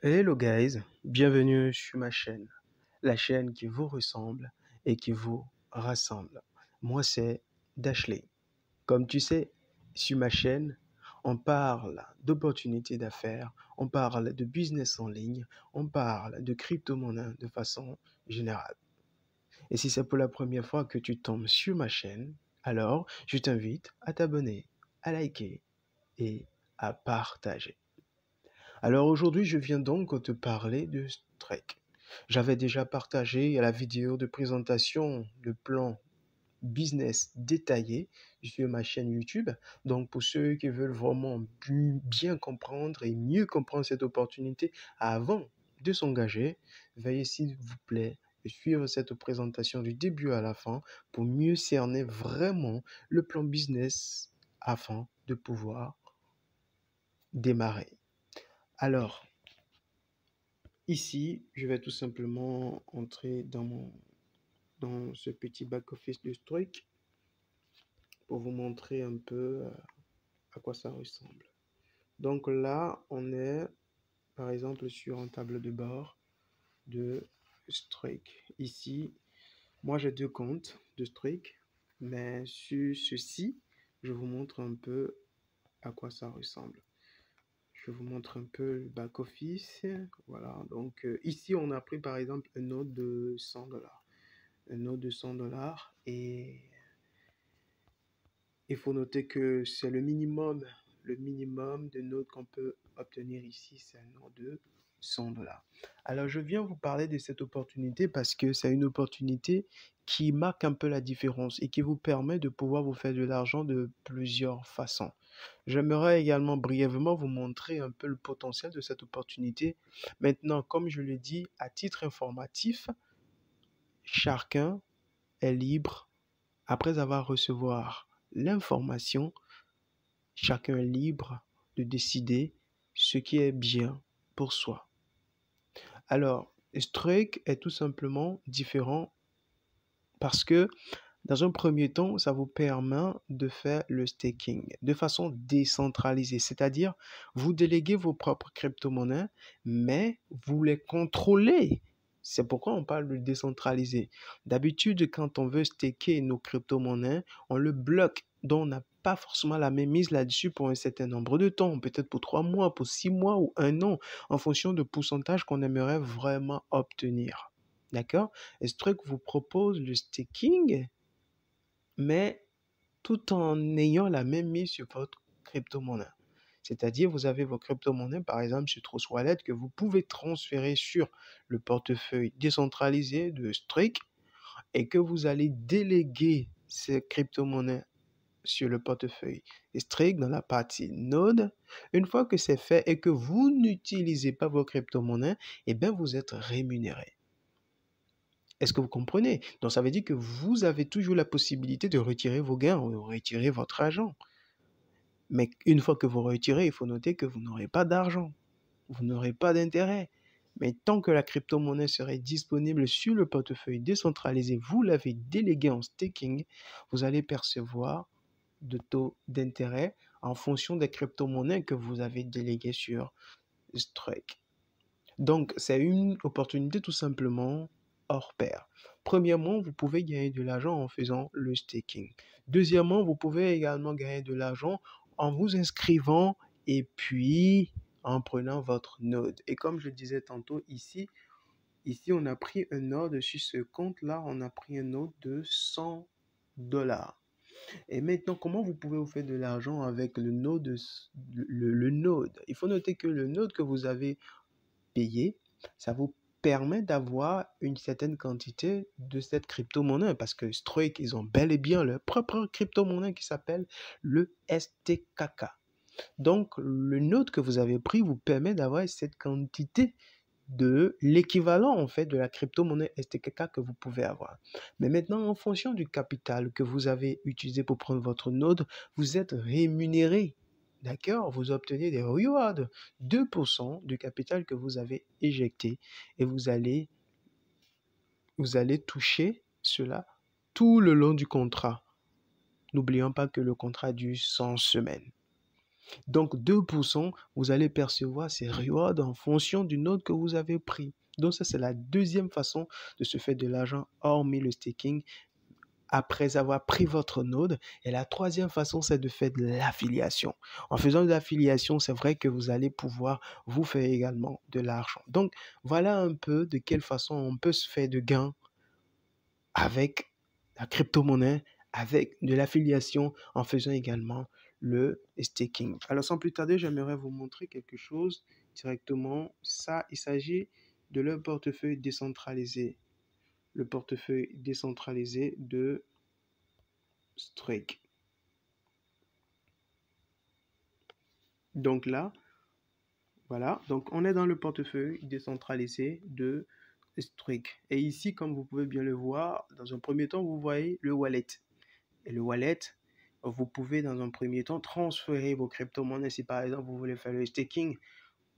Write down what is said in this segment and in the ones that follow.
Hello guys, bienvenue sur ma chaîne, la chaîne qui vous ressemble et qui vous rassemble. Moi c'est Dashley. Comme tu sais, sur ma chaîne, on parle d'opportunités d'affaires, on parle de business en ligne, on parle de crypto-monnaie de façon générale. Et si c'est pour la première fois que tu tombes sur ma chaîne, alors je t'invite à t'abonner, à liker et à partager. Alors aujourd'hui, je viens donc te parler de Strike. J'avais déjà partagé la vidéo de présentation de plan business détaillé sur ma chaîne YouTube. Donc pour ceux qui veulent vraiment bien comprendre et mieux comprendre cette opportunité avant de s'engager, veuillez s'il vous plaît suivre cette présentation du début à la fin pour mieux cerner vraiment le plan business afin de pouvoir démarrer. Alors, ici, je vais tout simplement entrer dans ce petit back-office de Strike pour vous montrer un peu à quoi ça ressemble. Donc là, on est par exemple sur un tableau de bord de Strike. Ici, moi j'ai deux comptes de Strike, mais sur ceci, je vous montre un peu à quoi ça ressemble. Je vous montre un peu le back-office. Voilà, donc ici, on a pris par exemple un note de $100. Un note de $100 et il faut noter que c'est le minimum de notes qu'on peut obtenir ici, c'est un note de $100. Alors, je viens vous parler de cette opportunité parce que c'est une opportunité qui marque un peu la différence et qui vous permet de pouvoir vous faire de l'argent de plusieurs façons. J'aimerais également brièvement vous montrer un peu le potentiel de cette opportunité. Maintenant, comme je l'ai dit, à titre informatif, chacun est libre, après avoir recevoir l'information, chacun est libre de décider ce qui est bien pour soi. Alors, Strike est tout simplement différent parce que dans un premier temps, ça vous permet de faire le staking de façon décentralisée, c'est-à-dire vous déléguez vos propres crypto-monnaies, mais vous les contrôlez. C'est pourquoi on parle de décentralisé. D'habitude, quand on veut staker nos crypto-monnaies, on le bloque, donc on n'a pas forcément la même mise là-dessus pour un certain nombre de temps, peut-être pour 3 mois, pour 6 mois ou 1 an, en fonction du pourcentage qu'on aimerait vraiment obtenir. D'accord? Et Strike vous propose le staking mais tout en ayant la même mise sur votre crypto-monnaie. C'est-à-dire, vous avez vos crypto-monnaies, par exemple, sur Trust Wallet, que vous pouvez transférer sur le portefeuille décentralisé de Strike et que vous allez déléguer ces crypto-monnaies sur le portefeuille Strike dans la partie Node. Une fois que c'est fait et que vous n'utilisez pas vos crypto-monnaies, eh bien, vous êtes rémunéré. Est-ce que vous comprenez? Donc, ça veut dire que vous avez toujours la possibilité de retirer vos gains ou de retirer votre argent. Mais une fois que vous retirez, il faut noter que vous n'aurez pas d'argent. Vous n'aurez pas d'intérêt. Mais tant que la crypto-monnaie serait disponible sur le portefeuille décentralisé, vous l'avez délégué en staking, vous allez percevoir de taux d'intérêt en fonction des crypto-monnaies que vous avez déléguées sur Strike. Donc, c'est une opportunité tout simplement hors pair. Premièrement, vous pouvez gagner de l'argent en faisant le staking. Deuxièmement, vous pouvez également gagner de l'argent en vous inscrivant et puis en prenant votre node. Et comme je disais tantôt ici, on a pris un node sur ce compte-là, on a pris un node de $100. Et maintenant, comment vous pouvez vous faire de l'argent avec le node, le node? Il faut noter que le node que vous avez payé, ça vous permet d'avoir une certaine quantité de cette crypto-monnaie parce que Strike, ils ont bel et bien leur propre crypto-monnaie qui s'appelle le STKK. Donc, le node que vous avez pris vous permet d'avoir cette quantité de l'équivalent en fait de la crypto-monnaie STKK que vous pouvez avoir. Mais maintenant, en fonction du capital que vous avez utilisé pour prendre votre node, vous êtes rémunéré. D'accord? Vous obtenez des rewards, 2% du capital que vous avez éjecté et vous allez toucher cela tout le long du contrat. N'oublions pas que le contrat dure 100 semaines. Donc 2%, vous allez percevoir ces rewards en fonction du node que vous avez pris. Donc ça, c'est la deuxième façon de se faire de l'argent hormis le staking après avoir pris votre node. Et la troisième façon, c'est de faire de l'affiliation. En faisant de l'affiliation, c'est vrai que vous allez pouvoir vous faire également de l'argent. Donc voilà un peu de quelle façon on peut se faire de gains avec la crypto-monnaie, avec de l'affiliation, en faisant également le staking. Alors sans plus tarder, j'aimerais vous montrer quelque chose directement. Ça, il s'agit de leur portefeuille décentralisé. Le portefeuille décentralisé de Strike. Donc là, voilà. Donc on est dans le portefeuille décentralisé de Strike. Et ici, comme vous pouvez bien le voir, dans un premier temps, vous voyez le wallet. Et le wallet, vous pouvez dans un premier temps transférer vos crypto-monnaies. Si par exemple vous voulez faire le staking,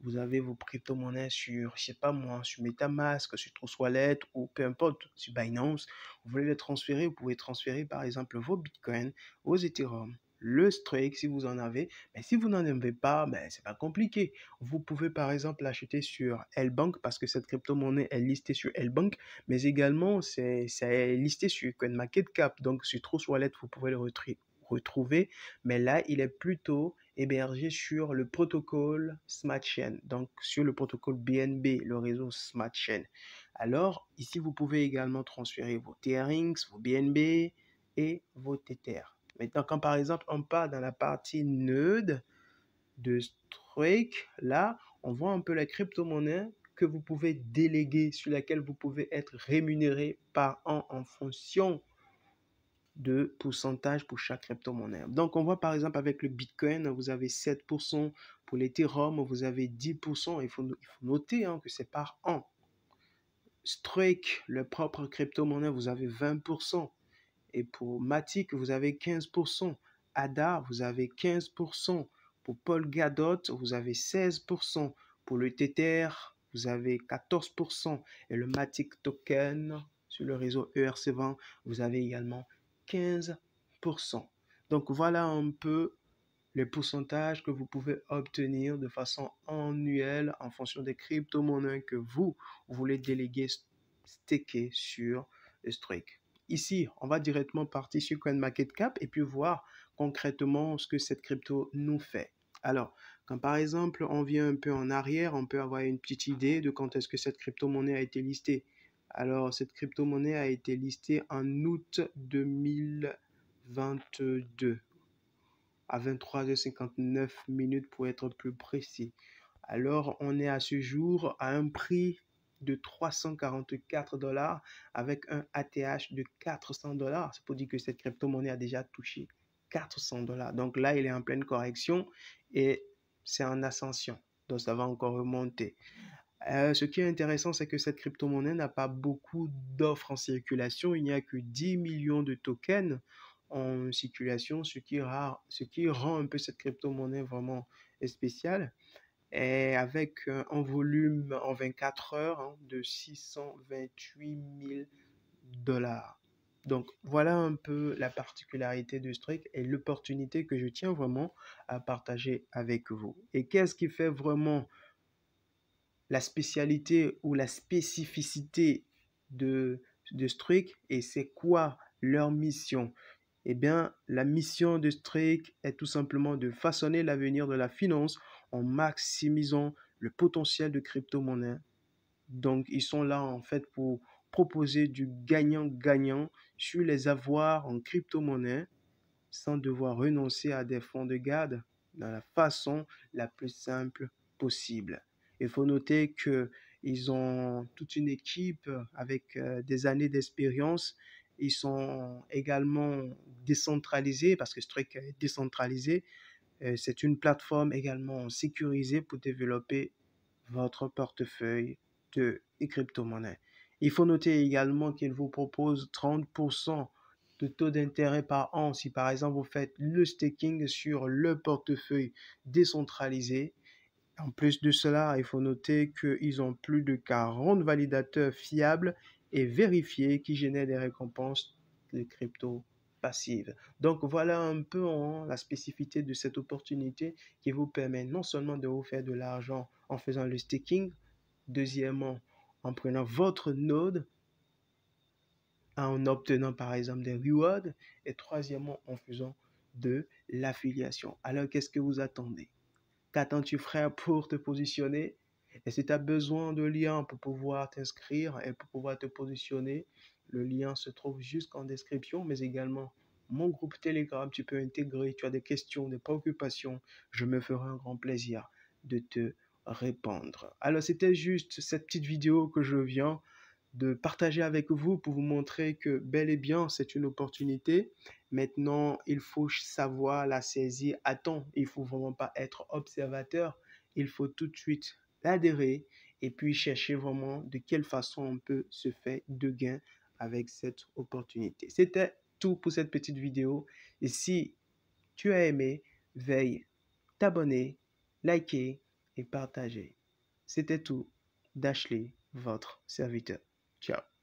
vous avez vos crypto-monnaies sur, je sais pas moi, sur MetaMask, sur Trust Wallet ou peu importe, sur Binance. Vous voulez les transférer, vous pouvez transférer par exemple vos Bitcoin, vos Ethereum, le Strike si vous en avez. Mais si vous n'en avez pas, ben, c'est pas compliqué. Vous pouvez par exemple l'acheter sur L-Bank parce que cette crypto-monnaie est listée sur L-Bank, mais également c'est listé sur CoinMarketCap. Donc sur Trust Wallet, vous pouvez le retrouver, mais là, il est plutôt hébergé sur le protocole Smart Chain, donc sur le protocole BNB, le réseau Smart Chain. Alors, ici, vous pouvez également transférer vos TRX, vos BNB et vos Tether. Maintenant, quand par exemple, on part dans la partie node de Strike, là, on voit un peu la crypto-monnaie que vous pouvez déléguer, sur laquelle vous pouvez être rémunéré par an en fonction de pourcentage pour chaque crypto-monnaie. Donc, on voit par exemple avec le Bitcoin, vous avez 7%, pour l'Ethereum, vous avez 10%. Il faut noter que c'est par an. Strike, le propre crypto-monnaie, vous avez 20%. Et pour Matic, vous avez 15%. ADA, vous avez 15%. Pour Polkadot, vous avez 16%. Pour le Tether, vous avez 14%. Et le Matic Token sur le réseau ERC20, vous avez également 15%. Donc voilà un peu les pourcentages que vous pouvez obtenir de façon annuelle en fonction des crypto-monnaies que vous voulez déléguer, staker sur Strike. Ici, on va directement partir sur CoinMarketCap et puis voir concrètement ce que cette crypto nous fait. Alors, quand par exemple, on vient un peu en arrière, on peut avoir une petite idée de quand est-ce que cette crypto-monnaie a été listée. Alors, cette crypto-monnaie a été listée en août 2022 à 23h59 pour être plus précis. Alors, on est à ce jour à un prix de 344 $ avec un ATH de 400 $. C'est pour dire que cette crypto-monnaie a déjà touché 400 $. Donc là, il est en pleine correction et c'est en ascension. Donc ça va encore remonter. Ce qui est intéressant, c'est que cette crypto-monnaie n'a pas beaucoup d'offres en circulation. Il n'y a que 10 millions de tokens en circulation, ce qui rend un peu cette crypto-monnaie vraiment spéciale. Et avec un volume en 24 heures de 628 000 $. Donc voilà un peu la particularité de Strike et l'opportunité que je tiens vraiment à partager avec vous. Et qu'est-ce qui fait vraiment la spécialité ou la spécificité de Strike et c'est quoi leur mission? Eh bien, la mission de Strike est tout simplement de façonner l'avenir de la finance en maximisant le potentiel de crypto-monnaie. Donc, ils sont là en fait pour proposer du gagnant-gagnant sur les avoirs en crypto-monnaie sans devoir renoncer à des fonds de garde dans la façon la plus simple possible. Il faut noter qu'ils ont toute une équipe avec des années d'expérience. Ils sont également décentralisés parce que Strike est décentralisé. C'est une plateforme également sécurisée pour développer votre portefeuille de crypto-monnaies. Il faut noter également qu'ils vous proposent 30% de taux d'intérêt par an si par exemple vous faites le staking sur le portefeuille décentralisé. En plus de cela, il faut noter qu'ils ont plus de 40 validateurs fiables et vérifiés qui génèrent des récompenses de crypto passive. Donc voilà un peu la spécificité de cette opportunité qui vous permet non seulement de vous faire de l'argent en faisant le staking, deuxièmement, en prenant votre node, en obtenant par exemple des rewards, et troisièmement, en faisant de l'affiliation. Alors, qu'est-ce que vous attendez? Qu'attends-tu, frère, pour te positionner? Et si tu as besoin de liens pour pouvoir t'inscrire et pour pouvoir te positionner, le lien se trouve jusqu'en description, mais également mon groupe Telegram, tu peux intégrer, tu as des questions, des préoccupations, je me ferai un grand plaisir de te répondre. Alors, c'était juste cette petite vidéo que je viens de partager avec vous pour vous montrer que bel et bien, c'est une opportunité. Maintenant, il faut savoir la saisir à temps. Il ne faut vraiment pas être observateur. Il faut tout de suite adhérer et puis chercher vraiment de quelle façon on peut se faire de gains avec cette opportunité. C'était tout pour cette petite vidéo. Et si tu as aimé, veille t'abonner, liker et partager. C'était tout d'Ashley, votre serviteur. Ciao.